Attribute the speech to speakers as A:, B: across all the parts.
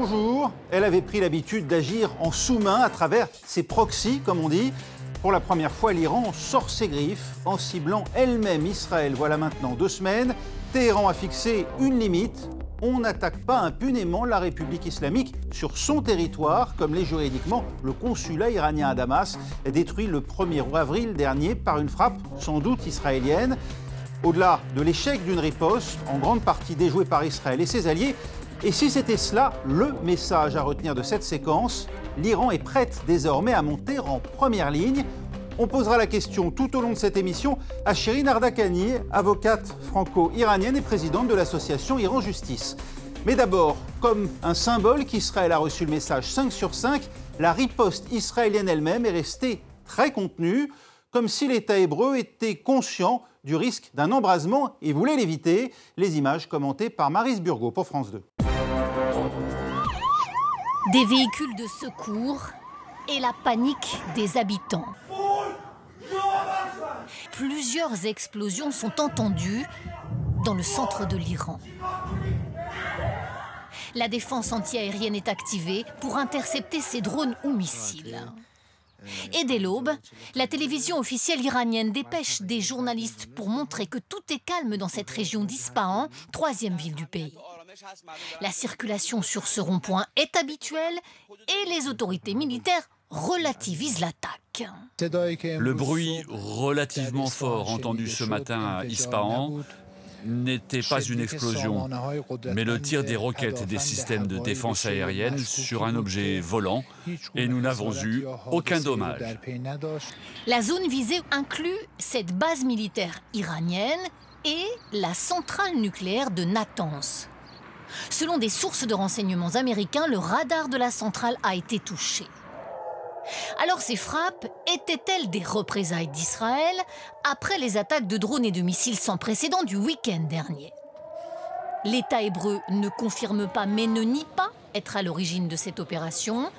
A: toujours, elle avait pris l'habitude d'agir en sous-main à travers ses proxys, comme on dit. Pour la première fois, l'Iran sort ses griffes en ciblant elle-même Israël. Voilà maintenant 2 semaines. Téhéran a fixé une limite. On n'attaque pas impunément la République islamique sur son territoire, comme l'est juridiquement le consulat iranien à Damas, détruit le 1er avril dernier par une frappe sans doute israélienne. Au-delà de l'échec d'une riposte, en grande partie déjouée par Israël et ses alliés, et si c'était cela le message à retenir de cette séquence, l'Iran est prête désormais à monter en première ligne. On posera la question tout au long de cette émission à Shirin Ardakani, avocate franco-iranienne et présidente de l'association Iran Justice. Mais d'abord, comme un symbole qu'Israël a reçu le message 5 sur 5, la riposte israélienne elle-même est restée très contenue, comme si l'État hébreu était conscient du risque d'un embrasement et voulait l'éviter. Les images commentées par Maryse Burgot pour France 2.
B: Des véhicules de secours et la panique des habitants. Plusieurs explosions sont entendues dans le centre de l'Iran. La défense antiaérienne est activée pour intercepter ces drones ou missiles. Et dès l'aube, la télévision officielle iranienne dépêche des journalistes pour montrer que tout est calme dans cette région d'Ispahan, 3e ville du pays. La circulation sur ce rond-point est habituelle et les autorités militaires relativisent l'attaque.
C: Le bruit relativement fort entendu ce matin à Ispahan n'était pas une explosion, mais le tir des roquettes et des systèmes de défense aérienne sur un objet volant, et nous n'avons eu aucun dommage.
B: La zone visée inclut cette base militaire iranienne et la centrale nucléaire de Natanz. Selon des sources de renseignements américains, le radar de la centrale a été touché. Alors ces frappes étaient-elles des représailles d'Israël après les attaques de drones et de missiles sans précédent du week-end dernier? L'État hébreu ne confirme pas mais ne nie pas être à l'origine de cette opération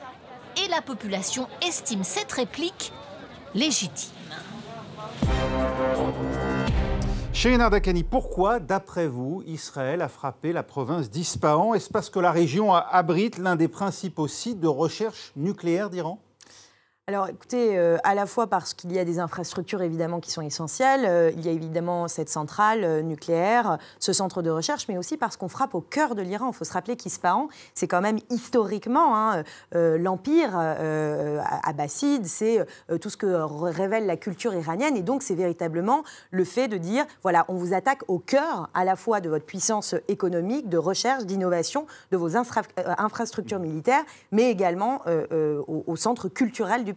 B: et la population estime cette réplique légitime.
A: Shirin Ardakani, pourquoi, d'après vous, Israël a frappé la province d'Ispahan? Est-ce parce que la région abrite l'un des principaux sites de recherche nucléaire d'Iran?
D: Alors écoutez, à la fois parce qu'il y a des infrastructures évidemment qui sont essentielles, il y a évidemment cette centrale nucléaire, ce centre de recherche, mais aussi parce qu'on frappe au cœur de l'Iran. Il faut se rappeler qu'Ispahan, c'est quand même historiquement l'empire abbasside, c'est tout ce que révèle la culture iranienne, et donc c'est véritablement le fait de dire, voilà, on vous attaque au cœur à la fois de votre puissance économique, de recherche, d'innovation, de vos infrastructures militaires, mais également au centre culturel du pays.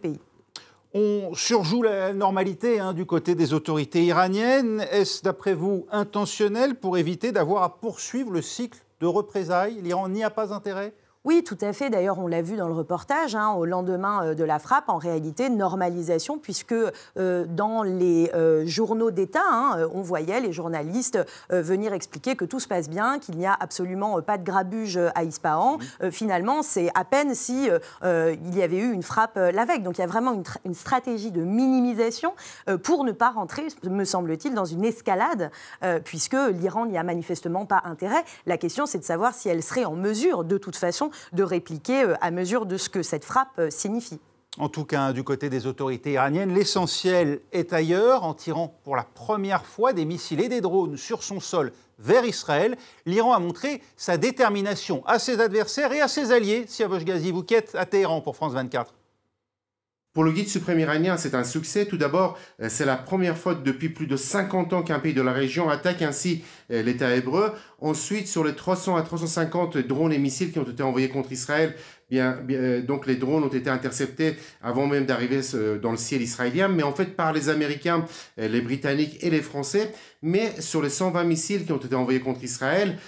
A: On surjoue la normalité du côté des autorités iraniennes. Est-ce, d'après vous, intentionnel pour éviter d'avoir à poursuivre le cycle de représailles? L'Iran n'y a pas intérêt?
D: Oui, tout à fait. D'ailleurs, on l'a vu dans le reportage, au lendemain de la frappe, en réalité, normalisation, puisque dans les journaux d'État, on voyait les journalistes venir expliquer que tout se passe bien, qu'il n'y a absolument pas de grabuge à Ispahan. Finalement, c'est à peine si il y avait eu une frappe la veille. Donc, il y a vraiment une stratégie de minimisation pour ne pas rentrer, me semble-t-il, dans une escalade, puisque l'Iran n'y a manifestement pas intérêt. La question, c'est de savoir si elle serait en mesure, de toute façon, de répliquer à mesure de ce que cette frappe signifie.
A: En tout cas, du côté des autorités iraniennes, l'essentiel est ailleurs. En tirant pour la première fois des missiles et des drones sur son sol vers Israël, l'Iran a montré sa détermination à ses adversaires et à ses alliés. Siavosh Ghazi, vous qui êtes à Téhéran pour France 24.
E: Pour le guide suprême iranien, c'est un succès. Tout d'abord, c'est la première fois depuis plus de 50 ans qu'un pays de la région attaque ainsi l'État hébreu. Ensuite, sur les 300 à 350 drones et missiles qui ont été envoyés contre Israël, donc les drones ont été interceptés avant même d'arriver dans le ciel israélien, mais en fait par les Américains, les Britanniques et les Français. Mais sur les 120 missiles qui ont été envoyés contre Israël,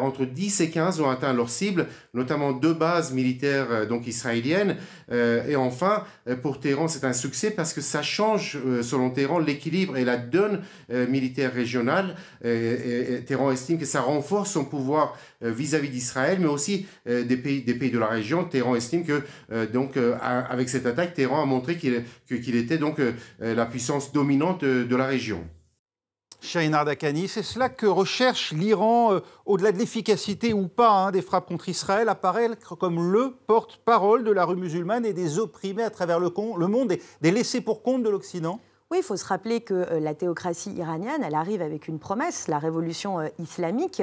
E: entre 10 et 15 ont atteint leur cible, notamment 2 bases militaires donc israéliennes. Et enfin, pour Téhéran, c'est un succès parce que ça change, selon Téhéran, l'équilibre et la donne militaire régionale. Et Téhéran estime que ça renforce son pouvoir vis-à-vis d'Israël, mais aussi des pays de la région. Téhéran estime que, avec cette attaque, Téhéran a montré qu'il était donc la puissance dominante de la région.
A: Chirine Ardakani, c'est cela que recherche l'Iran, au-delà de l'efficacité ou pas des frappes contre Israël, apparaît comme le porte-parole de la rue musulmane et des opprimés à travers le monde, des laissés pour compte de l'Occident.
D: Oui, il faut se rappeler que la théocratie iranienne, elle arrive avec une promesse, la révolution islamique.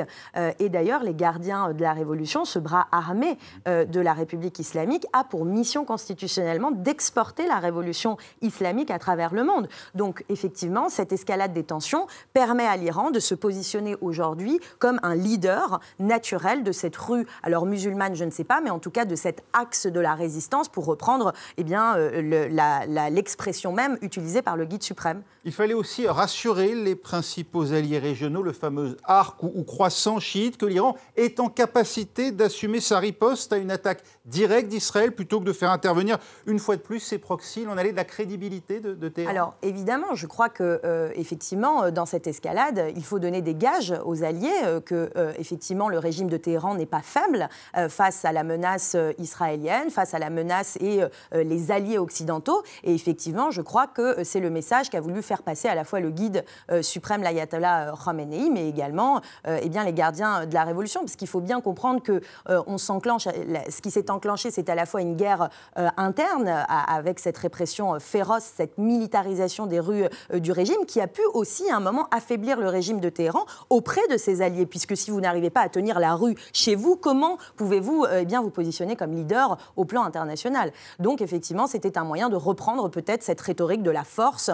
D: Et d'ailleurs, les gardiens de la révolution, ce bras armé de la République islamique, a pour mission constitutionnellement d'exporter la révolution islamique à travers le monde. Donc, effectivement, cette escalade des tensions permet à l'Iran de se positionner aujourd'hui comme un leader naturel de cette rue, alors musulmane, je ne sais pas, mais en tout cas de cet axe de la résistance, pour reprendre l'expression même utilisée par le guide suprême.
A: Il fallait aussi rassurer les principaux alliés régionaux, le fameux arc ou croissant chiite, que l'Iran est en capacité d'assumer sa riposte à une attaque directe d'Israël plutôt que de faire intervenir une fois de plus ses proxys. Il en allait de la crédibilité de Téhéran.
D: Alors évidemment, je crois que effectivement, dans cette escalade, il faut donner des gages aux alliés que effectivement le régime de Téhéran n'est pas faible face à la menace israélienne, face à la menace et les alliés occidentaux. Et effectivement, je crois que c'est le message qu'a voulu faire passer à la fois le guide suprême, l'ayatollah Khamenei, mais également les gardiens de la révolution, parce qu'il faut bien comprendre que ce qui s'est enclenché, c'est à la fois une guerre interne avec cette répression féroce, cette militarisation des rues du régime, qui a pu aussi à un moment affaiblir le régime de Téhéran auprès de ses alliés, puisque si vous n'arrivez pas à tenir la rue chez vous, comment pouvez-vous vous positionner comme leader au plan international? Donc effectivement, c'était un moyen de reprendre peut-être cette rhétorique de la force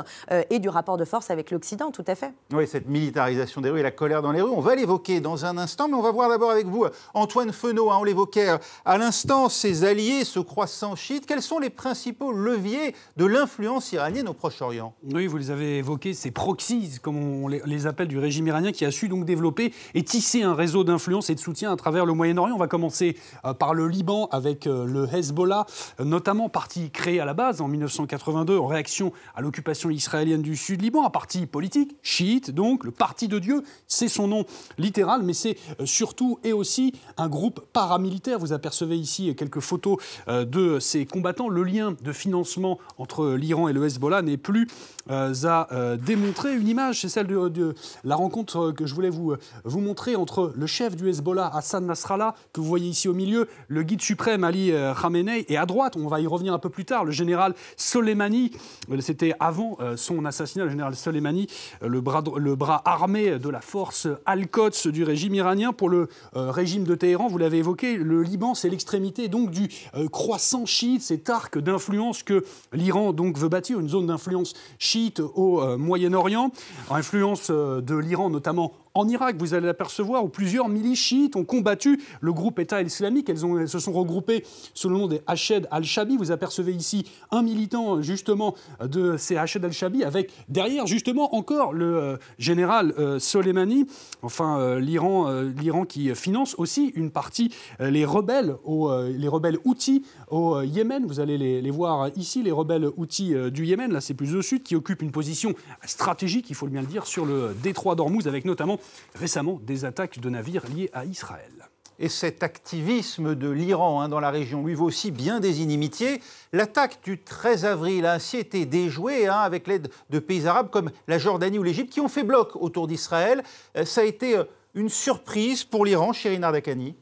D: et du rapport de force avec l'Occident, tout à fait.
A: Oui, cette militarisation des rues et la colère dans les rues, on va l'évoquer dans un instant, mais on va voir d'abord avec vous Antoine Feneau, on l'évoquait à l'instant, ces alliés, ce croissant chiite, quels sont les principaux leviers de l'influence iranienne au Proche-Orient?
F: Oui, vous les avez évoqués, ces proxies, comme on les appelle, du régime iranien, qui a su donc développer et tisser un réseau d'influence et de soutien à travers le Moyen-Orient. On va commencer par le Liban avec le Hezbollah, notamment parti créé à la base en 1982 en réaction à l'occupation israélienne du Sud-Liban, un parti politique, chiite donc, le Parti de Dieu, c'est son nom littéral, mais c'est surtout et aussi un groupe paramilitaire. Vous apercevez ici quelques photos de ces combattants. Le lien de financement entre l'Iran et le Hezbollah n'est plus à démontrer. Une image, c'est celle de la rencontre que je voulais vous montrer entre le chef du Hezbollah, Hassan Nasrallah, que vous voyez ici au milieu, le guide suprême Ali Khamenei, et à droite, on va y revenir un peu plus tard, le général Soleimani. C'était avant son assassinat, le général Soleimani, le bras armé de la force Al-Quds du régime iranien. Pour le régime de Téhéran, vous l'avez évoqué, le Liban, c'est l'extrémité donc du croissant chiite, cet arc d'influence que l'Iran donc veut bâtir, une zone d'influence chiite au Moyen-Orient, influence de l'Iran notamment en Irak, vous allez l'apercevoir, où plusieurs milices chiites ont combattu le groupe État islamique. Elles se sont regroupées sous le nom des Hached al-Shabi. Vous apercevez ici un militant justement de ces Hached al-Shabi, avec derrière justement encore le général Soleimani. Enfin, l'Iran qui finance aussi une partie les rebelles Houthis au Yémen. Vous allez les voir ici, les rebelles Houthis du Yémen. Là, c'est plus au sud, qui occupent une position stratégique, il faut bien le dire, sur le détroit d'Ormuz, avec notamment récemment des attaques de navires liés à Israël.
A: Et cet activisme de l'Iran dans la région lui vaut aussi bien des inimitiés. L'attaque du 13 avril a ainsi été déjouée avec l'aide de pays arabes comme la Jordanie ou l'Égypte qui ont fait bloc autour d'Israël. Ça a été une surprise pour l'Iran, Chirine Ardakani.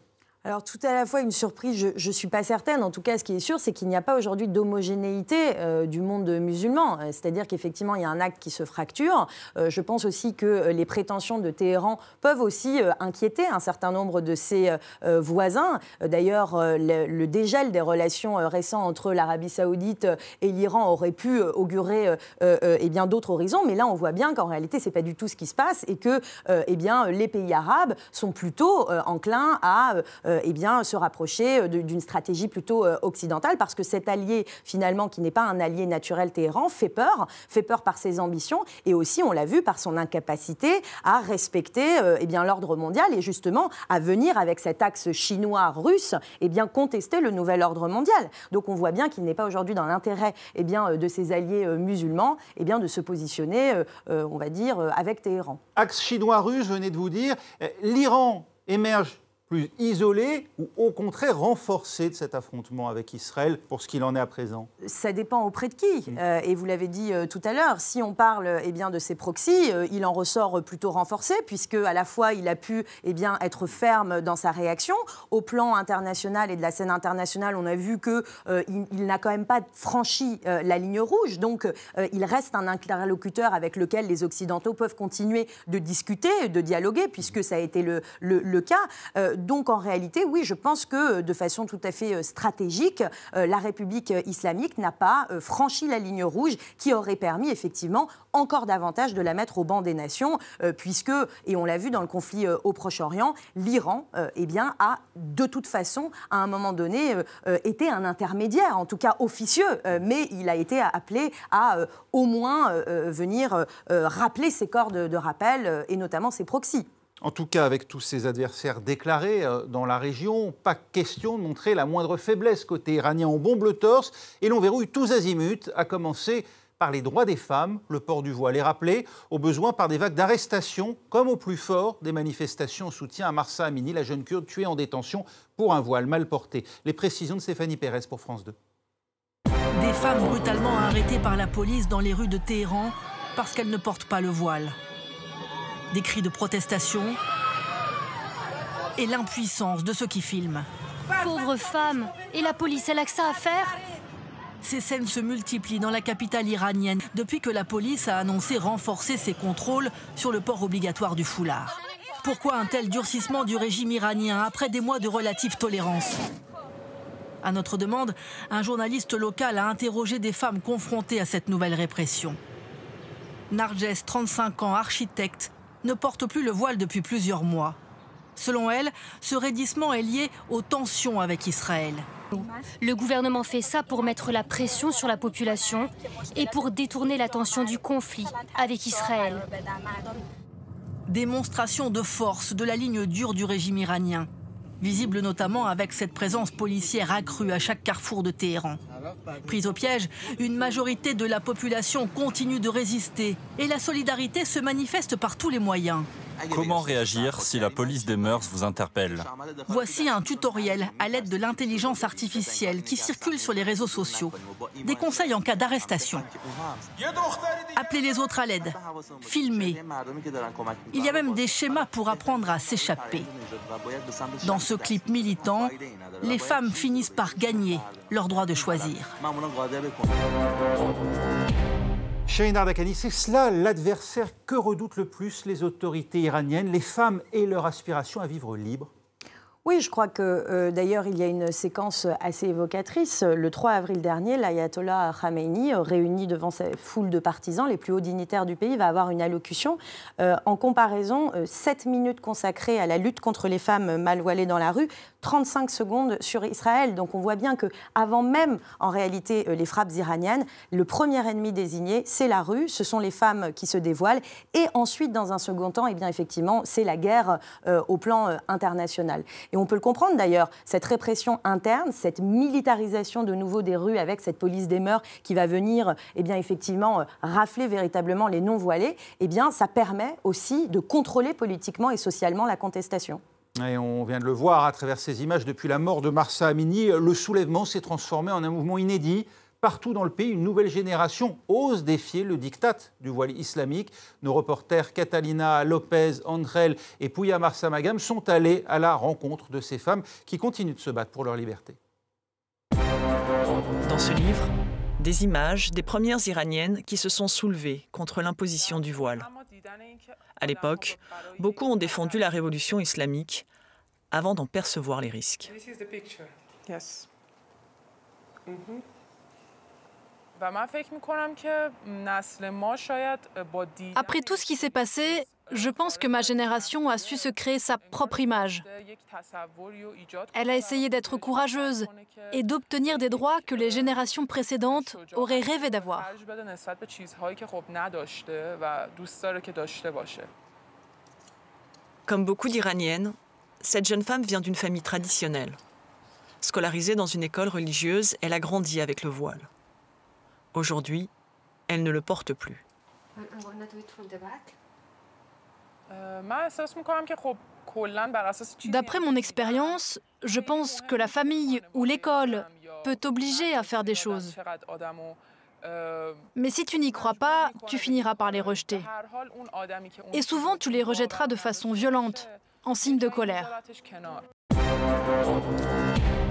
D: Alors, tout à la fois une surprise, je ne suis pas certaine. En tout cas, ce qui est sûr, c'est qu'il n'y a pas aujourd'hui d'homogénéité du monde musulman. C'est-à-dire qu'effectivement, il y a un acte qui se fracture. Je pense aussi que les prétentions de Téhéran peuvent aussi inquiéter un certain nombre de ses voisins. D'ailleurs, le dégel des relations récents entre l'Arabie saoudite et l'Iran aurait pu augurer d'autres horizons. Mais là, on voit bien qu'en réalité, ce n'est pas du tout ce qui se passe et que les pays arabes sont plutôt enclins à se rapprocher d'une stratégie plutôt occidentale, parce que cet allié, finalement, qui n'est pas un allié naturel Téhéran, fait peur par ses ambitions, et aussi, on l'a vu, par son incapacité à respecter l'ordre mondial, et justement à venir avec cet axe chinois-russe contester le nouvel ordre mondial. Donc on voit bien qu'il n'est pas aujourd'hui dans l'intérêt de ses alliés musulmans de se positionner, avec Téhéran.
A: Axe chinois-russe, venez de vous dire, l'Iran émerge plus isolée ou au contraire renforcée de cet affrontement avec Israël pour ce qu'il en est à présent?
D: Ça dépend auprès de qui. Et vous l'avez dit tout à l'heure, si on parle bien, de ces proxys, il en ressort plutôt renforcé puisque à la fois il a pu être ferme dans sa réaction. Au plan international et de la scène internationale, on a vu qu'il n'a quand même pas franchi la ligne rouge. Donc il reste un interlocuteur avec lequel les Occidentaux peuvent continuer de discuter, de dialoguer, puisque ça a été le cas. Donc en réalité, oui, je pense que de façon tout à fait stratégique, la République islamique n'a pas franchi la ligne rouge qui aurait permis effectivement encore davantage de la mettre au banc des nations, puisque, et on l'a vu dans le conflit au Proche-Orient, l'Iran a de toute façon, à un moment donné, été un intermédiaire, en tout cas officieux, mais il a été appelé à au moins venir rappeler ses corps de rappel, et notamment ses proxys.
A: En tout cas, avec tous ses adversaires déclarés dans la région, pas question de montrer la moindre faiblesse côté iranien. On bombe le torse et l'on verrouille tous azimuts, à commencer par les droits des femmes. Le port du voile est rappelé, au besoin par des vagues d'arrestations, comme au plus fort des manifestations en soutien à Mahsa Amini, la jeune Kurde tuée en détention pour un voile mal porté. Les précisions de Stéphanie Pérez pour France 2.
G: Des femmes brutalement arrêtées par la police dans les rues de Téhéran parce qu'elles ne portent pas le voile. Des cris de protestation et l'impuissance de ceux qui filment.
H: Pauvres femmes, et la police, elle a que ça à faire?
G: Ces scènes se multiplient dans la capitale iranienne depuis que la police a annoncé renforcer ses contrôles sur le port obligatoire du foulard. Pourquoi un tel durcissement du régime iranien après des mois de relative tolérance? À notre demande, un journaliste local a interrogé des femmes confrontées à cette nouvelle répression. Narges, 35 ans, architecte, ne porte plus le voile depuis plusieurs mois. Selon elle, ce raidissement est lié aux tensions avec Israël.
H: Le gouvernement fait ça pour mettre la pression sur la population et pour détourner l'attention du conflit avec Israël.
G: Démonstration de force de la ligne dure du régime iranien, visible notamment avec cette présence policière accrue à chaque carrefour de Téhéran. Prise au piège, une majorité de la population continue de résister et la solidarité se manifeste par tous les moyens.
I: Comment réagir si la police des mœurs vous interpelle?
G: Voici un tutoriel à l'aide de l'intelligence artificielle qui circule sur les réseaux sociaux. Des conseils en cas d'arrestation. Appelez les autres à l'aide. Filmez. Il y a même des schémas pour apprendre à s'échapper. Dans ce clip militant, les femmes finissent par gagner leur droit de choisir.
A: Shaheen Ardakani, c'est cela l'adversaire que redoutent le plus les autorités iraniennes, les femmes et leur aspiration à vivre libre?
D: Oui, je crois que d'ailleurs il y a une séquence assez évocatrice. Le 3 avril dernier, l'ayatollah Khamenei, réuni devant sa foule de partisans, les plus hauts dignitaires du pays, va avoir une allocution. En comparaison, 7 minutes consacrées à la lutte contre les femmes mal voilées dans la rue, 35 secondes sur Israël. Donc on voit bien qu'avant même, en réalité, les frappes iraniennes, le premier ennemi désigné, c'est la rue, ce sont les femmes qui se dévoilent. Et ensuite, dans un second temps, eh bien, effectivement, c'est la guerre au plan international. Et on peut le comprendre d'ailleurs, cette répression interne, cette militarisation de nouveau des rues avec cette police des mœurs qui va venir eh bien, effectivement rafler véritablement les non-voilés, eh bien, ça permet aussi de contrôler politiquement et socialement la contestation.
A: Et on vient de le voir à travers ces images, depuis la mort de Mahsa Amini, le soulèvement s'est transformé en un mouvement inédit. Partout dans le pays, une nouvelle génération ose défier le diktat du voile islamique. Nos reporters Catalina Lopez, Andrel et Pouya Marsamagam sont allés à la rencontre de ces femmes qui continuent de se battre pour leur liberté.
J: Dans ce livre, des images des premières Iraniennes qui se sont soulevées contre l'imposition du voile. À l'époque, beaucoup ont défendu la révolution islamique avant d'en percevoir les risques.
K: Après tout ce qui s'est passé, je pense que ma génération a su se créer sa propre image. Elle a essayé d'être courageuse et d'obtenir des droits que les générations précédentes auraient rêvé d'avoir.
J: Comme beaucoup d'Iraniennes, cette jeune femme vient d'une famille traditionnelle. Scolarisée dans une école religieuse, elle a grandi avec le voile. Aujourd'hui, elle ne le porte plus.
K: D'après mon expérience, je pense que la famille ou l'école peut t'obliger à faire des choses. Mais si tu n'y crois pas, tu finiras par les rejeter. Et souvent, tu les rejetteras de façon violente, en signe de colère.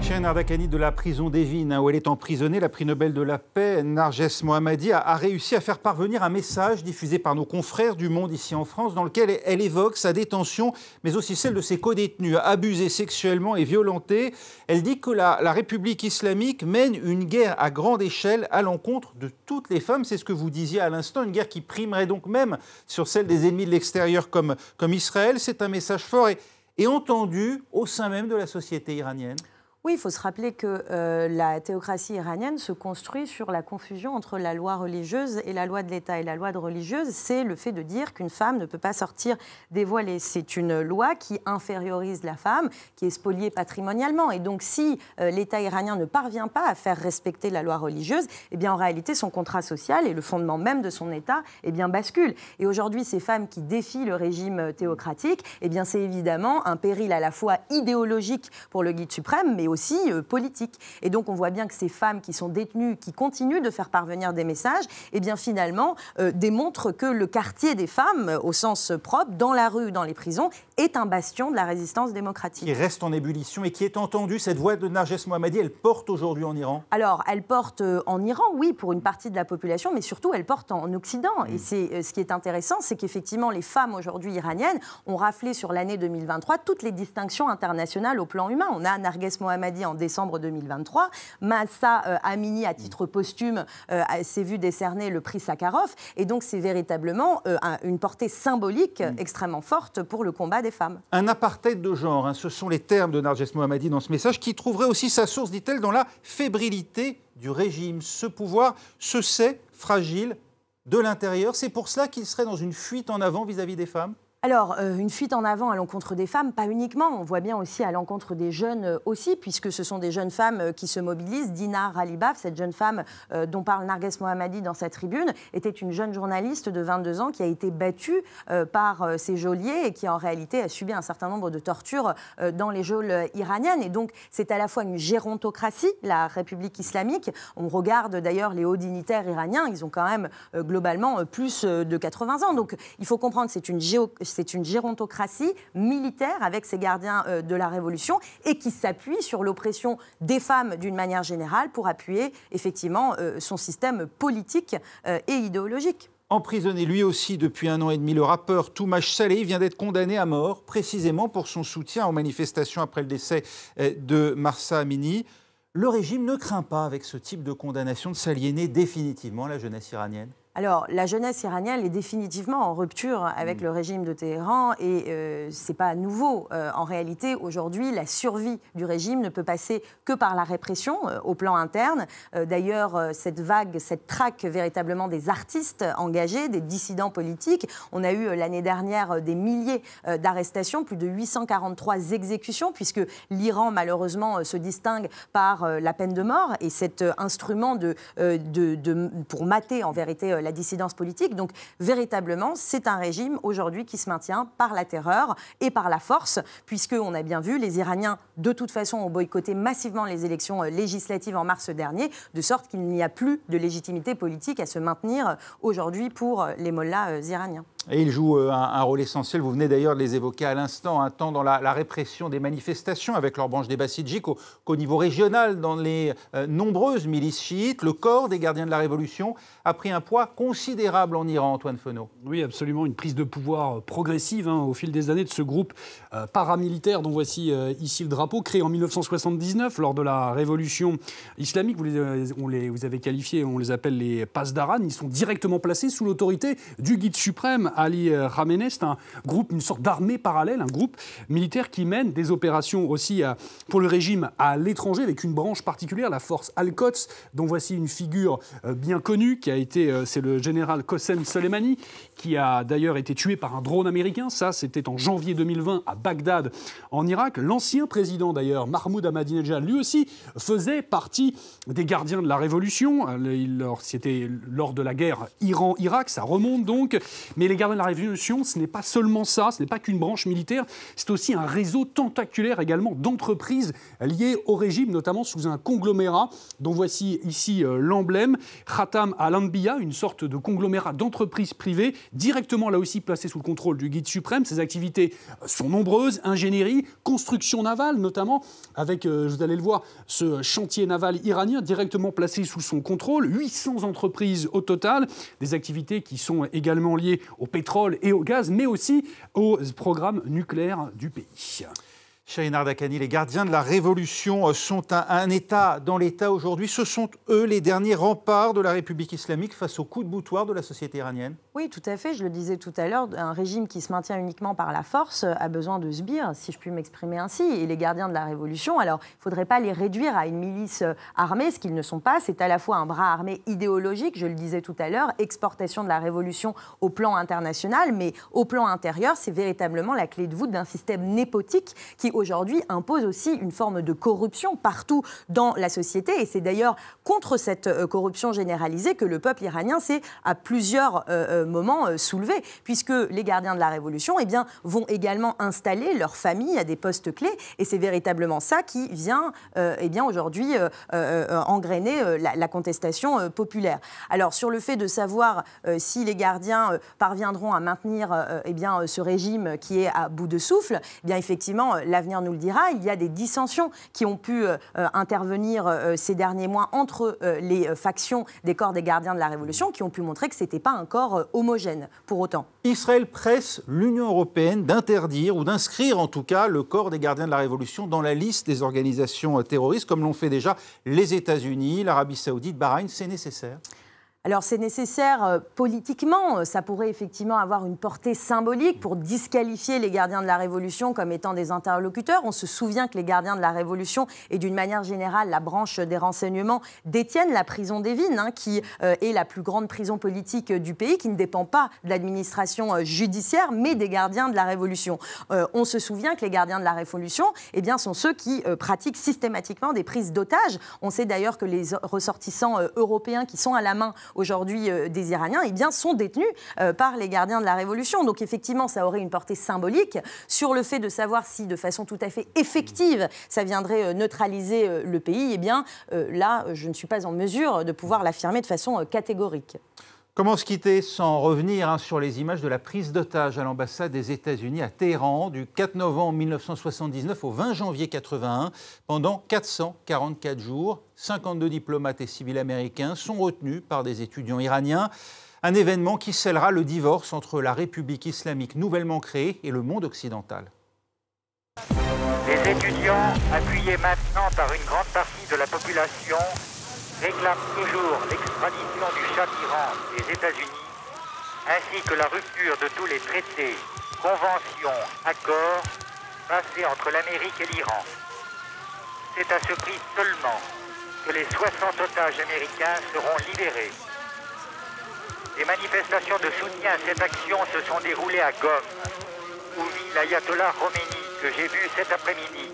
A: Shirin Ardakani de la prison d'Evin, où elle est emprisonnée, la prix Nobel de la paix, Narges Mohammadi, a réussi à faire parvenir un message diffusé par nos confrères du Monde ici en France, dans lequel elle évoque sa détention, mais aussi celle de ses codétenus, abusés sexuellement et violentés. Elle dit que la République islamique mène une guerre à grande échelle à l'encontre de toutes les femmes. C'est ce que vous disiez à l'instant, une guerre qui primerait donc même sur celle des ennemis de l'extérieur comme Israël. C'est un message fort et entendu au sein même de la société iranienne.
D: Oui, il faut se rappeler que la théocratie iranienne se construit sur la confusion entre la loi religieuse et la loi de l'État. Et la loi religieuse, c'est le fait de dire qu'une femme ne peut pas sortir dévoilée. C'est une loi qui infériorise la femme, qui est spoliée patrimonialement. Et donc, si l'État iranien ne parvient pas à faire respecter la loi religieuse, eh bien, en réalité, son contrat social et le fondement même de son État, eh bien, basculent. Et aujourd'hui, ces femmes qui défient le régime théocratique, eh bien, c'est évidemment un péril à la fois idéologique pour le guide suprême, mais aussi politique. Et donc, on voit bien que ces femmes qui sont détenues, qui continuent de faire parvenir des messages, eh bien, finalement, démontrent que le quartier des femmes, au sens propre, dans la rue, dans les prisons, est un bastion de la résistance démocratique.
A: Qui reste en ébullition et qui est entendue. Cette voix de Narges Mohammadi, elle porte aujourd'hui en Iran?
D: Alors, elle porte en Iran, oui, pour une partie de la population, mais surtout, elle porte en Occident. Et c'est ce qui est intéressant, c'est qu'effectivement, les femmes aujourd'hui iraniennes ont raflé sur l'année 2023 toutes les distinctions internationales au plan humain. On a Narges Mohammadi en décembre 2023. Mahsa Amini, à titre posthume, s'est vu décerner le prix Sakharov. Et donc, c'est véritablement une portée symbolique extrêmement forte pour le combat des femmes.
A: Un apartheid de genre, hein, ce sont les termes de Narges Mohammadi dans ce message, qui trouverait aussi sa source, dit-elle, dans la fébrilité du régime. Ce pouvoir se sait fragile de l'intérieur. C'est pour cela qu'il serait dans une fuite en avant vis-à-vis des femmes?
D: Alors, une fuite en avant à l'encontre des femmes, pas uniquement, on voit bien aussi à l'encontre des jeunes aussi, puisque ce sont des jeunes femmes qui se mobilisent. Dina Ralibaf, cette jeune femme dont parle Narges Mohammadi dans sa tribune, était une jeune journaliste de 22 ans qui a été battue par ses geôliers et qui en réalité a subi un certain nombre de tortures dans les geôles iraniennes. Et donc, c'est à la fois une gérontocratie, la République islamique. On regarde d'ailleurs les hauts dignitaires iraniens, ils ont quand même globalement plus de 80 ans. Donc, il faut comprendre que c'est une gérontocratie militaire avec ses gardiens de la Révolution et qui s'appuie sur l'oppression des femmes d'une manière générale pour appuyer effectivement son système politique et idéologique.
A: Emprisonné lui aussi depuis 1 an et demi, le rappeur Toumash Saleh vient d'être condamné à mort précisément pour son soutien aux manifestations après le décès de Mahsa Amini. Le régime ne craint pas avec ce type de condamnation de s'aliéner définitivement la jeunesse iranienne?
D: Alors, la jeunesse iranienne est définitivement en rupture avec le régime de Téhéran et ce n'est pas nouveau. En réalité, aujourd'hui, la survie du régime ne peut passer que par la répression au plan interne. D'ailleurs, cette vague, cette traque véritablement des artistes engagés, des dissidents politiques. On a eu l'année dernière des milliers d'arrestations, plus de 843 exécutions, puisque l'Iran, malheureusement, se distingue par la peine de mort et cet instrument pour mater en vérité la dissidence politique. Donc, véritablement, c'est un régime aujourd'hui qui se maintient par la terreur et par la force, puisqu'on a bien vu, les Iraniens, de toute façon, ont boycotté massivement les élections législatives en mars dernier, de sorte qu'il n'y a plus de légitimité politique à se maintenir aujourd'hui pour les mollahs iraniens.
A: Et ils jouent un rôle essentiel, vous venez d'ailleurs de les évoquer à l'instant, tant dans la répression des manifestations avec leur branche des Bassidji qu'au niveau régional, dans les nombreuses milices chiites. Le corps des gardiens de la Révolution a pris un poids considérable en Iran, Antoine Fenot.
F: Oui, absolument, une prise de pouvoir progressive au fil des années de ce groupe paramilitaire dont voici ici le drapeau, créé en 1979 lors de la Révolution islamique. Vous avez qualifié, on les appelle les Pasdaran. Ils sont directement placés sous l'autorité du guide suprême Ali Khamenei. C'est un groupe, une sorte d'armée parallèle, un groupe militaire qui mène des opérations aussi pour le régime à l'étranger, avec une branche particulière, la force Al-Quds, dont voici une figure bien connue, qui a été, c'est le général Qasem Soleimani, qui a d'ailleurs été tué par un drone américain. Ça, c'était en janvier 2020 à Bagdad, en Irak. L'ancien président, d'ailleurs, Mahmoud Ahmadinejad, lui aussi, faisait partie des gardiens de la Révolution. C'était lors de la guerre Iran-Irak, ça remonte donc. Mais les gardiens de la Révolution, ce n'est pas seulement ça, ce n'est pas qu'une branche militaire, c'est aussi un réseau tentaculaire également d'entreprises liées au régime, notamment sous un conglomérat dont voici ici l'emblème, Khatam al-Anbiya, une sorte de conglomérat d'entreprises privées, directement là aussi placé sous le contrôle du guide suprême. Ses activités sont nombreuses, ingénierie, construction navale notamment, avec, vous allez le voir, ce chantier naval iranien directement placé sous son contrôle, 800 entreprises au total, des activités qui sont également liées au pétrole et au gaz, mais aussi au programme nucléaire du pays.
A: Chérine Ardakani, les gardiens de la Révolution sont un État dans l'État aujourd'hui. Ce sont eux les derniers remparts de la République islamique face aux coups de boutoir de la société iranienne?
D: Oui, tout à fait. Je le disais tout à l'heure, un régime qui se maintient uniquement par la force a besoin de sbires, si je puis m'exprimer ainsi. Et les gardiens de la Révolution, alors il ne faudrait pas les réduire à une milice armée, ce qu'ils ne sont pas. C'est à la fois un bras armé idéologique, je le disais tout à l'heure, exportation de la Révolution au plan international, mais au plan intérieur, c'est véritablement la clé de voûte d'un système népotique qui aujourd'hui impose aussi une forme de corruption partout dans la société. Et c'est d'ailleurs contre cette corruption généralisée que le peuple iranien s'est à plusieurs moments soulevé, puisque les gardiens de la Révolution vont également installer leurs familles à des postes clés. Et c'est véritablement ça qui vient aujourd'hui engrainer la contestation populaire. Alors sur le fait de savoir si les gardiens parviendront à maintenir ce régime qui est à bout de souffle, effectivement, l'avenir nous le dira. Il y a des dissensions qui ont pu intervenir ces derniers mois entre les factions des corps des gardiens de la Révolution qui ont pu montrer que ce n'était pas un corps homogène pour autant.
A: Israël presse l'Union européenne d'interdire ou d'inscrire en tout cas le corps des gardiens de la Révolution dans la liste des organisations terroristes, comme l'ont fait déjà les États-Unis, l'Arabie Saoudite, Bahreïn. C'est nécessaire ?
D: Alors c'est nécessaire politiquement, ça pourrait effectivement avoir une portée symbolique pour disqualifier les gardiens de la Révolution comme étant des interlocuteurs. On se souvient que les gardiens de la Révolution et d'une manière générale la branche des renseignements détiennent la prison d'Evin, qui est la plus grande prison politique du pays, qui ne dépend pas de l'administration judiciaire mais des gardiens de la Révolution. On se souvient que les gardiens de la Révolution sont ceux qui pratiquent systématiquement des prises d'otages. On sait d'ailleurs que les ressortissants européens qui sont à la main aujourd'hui des Iraniens, sont détenus par les gardiens de la Révolution. Donc effectivement, ça aurait une portée symbolique. Sur le fait de savoir si, de façon tout à fait effective, ça viendrait neutraliser le pays, là, je ne suis pas en mesure de pouvoir l'affirmer de façon catégorique.
A: Comment se quitter sans revenir sur les images de la prise d'otage à l'ambassade des États-Unis à Téhéran du 4 novembre 1979 au 20 janvier 81. Pendant 444 jours, 52 diplomates et civils américains sont retenus par des étudiants iraniens. Un événement qui scellera le divorce entre la République islamique nouvellement créée et le monde occidental.
L: Les étudiants, appuyés maintenant par une grande partie de la population, réclament toujours l'extradition du Shah d'Iran des États-Unis, ainsi que la rupture de tous les traités, conventions, accords passés entre l'Amérique et l'Iran. C'est à ce prix seulement que les 60 otages américains seront libérés. Les manifestations de soutien à cette action se sont déroulées à Qom, où vit l'ayatollah Khomeini, que j'ai vu cet après-midi.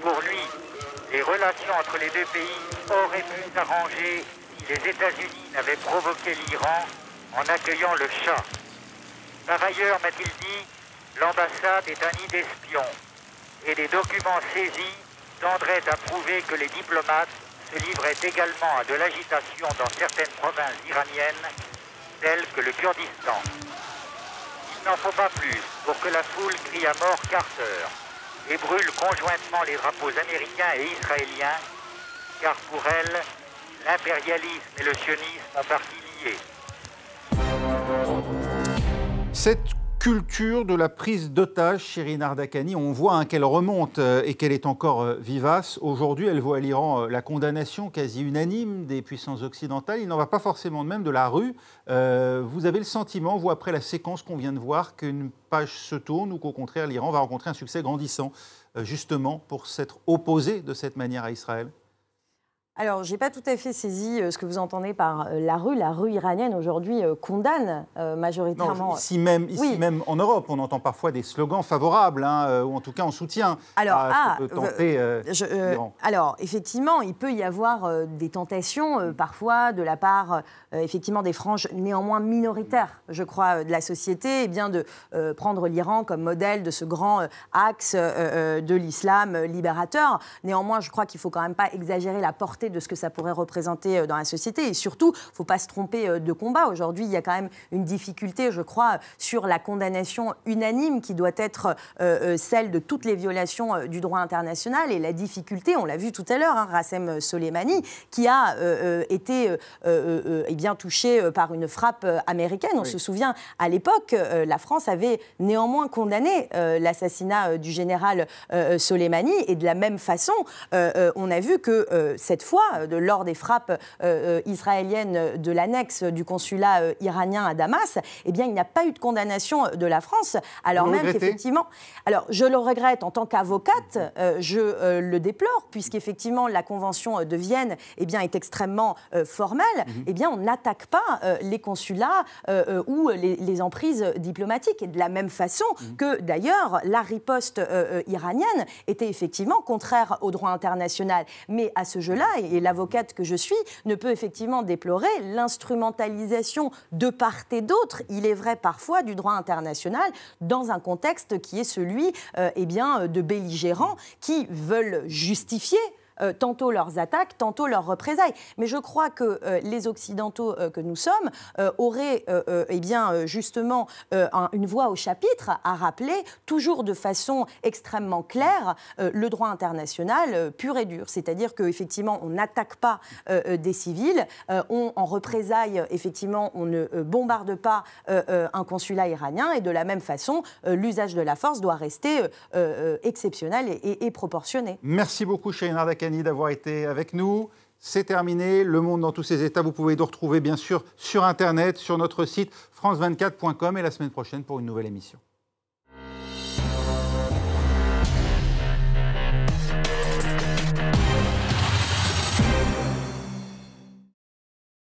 L: Pour lui, les relations entre les deux pays auraient pu s'arranger si les États-Unis n'avaient provoqué l'Iran en accueillant le Shah. Par ailleurs, m'a-t-il dit, l'ambassade est un nid d'espions et les documents saisis tendraient à prouver que les diplomates se livraient également à de l'agitation dans certaines provinces iraniennes, telles que le Kurdistan. Il n'en faut pas plus pour que la foule crie à mort Carter et brûle conjointement les drapeaux américains et israéliens, car pour elle, l'impérialisme et le sionisme ont partie liés.
A: Cette culture de la prise d'otage, Chérine Ardakani, on voit qu'elle remonte et qu'elle est encore vivace. Aujourd'hui, elle voit à l'Iran la condamnation quasi unanime des puissances occidentales. Il n'en va pas forcément de même de la rue. Vous avez le sentiment, vous, après la séquence qu'on vient de voir, qu'une page se tourne ou qu'au contraire, l'Iran va rencontrer un succès grandissant, justement pour s'être opposé de cette manière à Israël ?
D: Alors, je n'ai pas tout à fait saisi ce que vous entendez par la rue. La rue iranienne, aujourd'hui, condamne majoritairement...
A: Non, ici même en Europe, on entend parfois des slogans favorables, ou en tout cas en soutien à ce que peut tenter l'Iran.
D: Alors, effectivement, il peut y avoir des tentations, parfois, de la part, effectivement, des franges néanmoins minoritaires, je crois, de la société, de prendre l'Iran comme modèle de ce grand axe de l'islam libérateur. Néanmoins, je crois qu'il ne faut quand même pas exagérer la portée de ce que ça pourrait représenter dans la société. Et surtout, il ne faut pas se tromper de combat. Aujourd'hui, il y a quand même une difficulté, je crois, sur la condamnation unanime qui doit être celle de toutes les violations du droit international. Et la difficulté, on l'a vu tout à l'heure, Rassem Soleimani, qui a été touché par une frappe américaine. On se souvient, à l'époque, la France avait néanmoins condamné l'assassinat du général Soleimani. Et de la même façon, on a vu que cette fois, lors des frappes israéliennes de l'annexe du consulat iranien à Damas, il n'y a pas eu de condamnation de la France, alors même qu'effectivement... Alors, je le regrette en tant qu'avocate, je le déplore, puisqu'effectivement, la Convention de Vienne est extrêmement formelle. On n'attaque pas les consulats ou les emprises diplomatiques. Et de la même façon que, d'ailleurs, la riposte iranienne était effectivement contraire au droit international. Mais à ce jeu-là, et l'avocate que je suis ne peut effectivement déplorer l'instrumentalisation de part et d'autre, il est vrai parfois, du droit international dans un contexte qui est celui de belligérants qui veulent justifier tantôt leurs attaques, tantôt leurs représailles. Mais je crois que les Occidentaux que nous sommes auraient justement une voix au chapitre à rappeler, toujours de façon extrêmement claire, le droit international pur et dur. C'est-à-dire qu'effectivement, on n'attaque pas des civils, en représailles, effectivement, on ne bombarde pas un consulat iranien, et de la même façon, l'usage de la force doit rester exceptionnel et proportionné.
A: Merci beaucoup, Chahine Ardakani, d'avoir été avec nous. C'est terminé. Le Monde dans tous ses états, vous pouvez nous retrouver bien sûr sur Internet, sur notre site france24.com, et la semaine prochaine pour une nouvelle émission.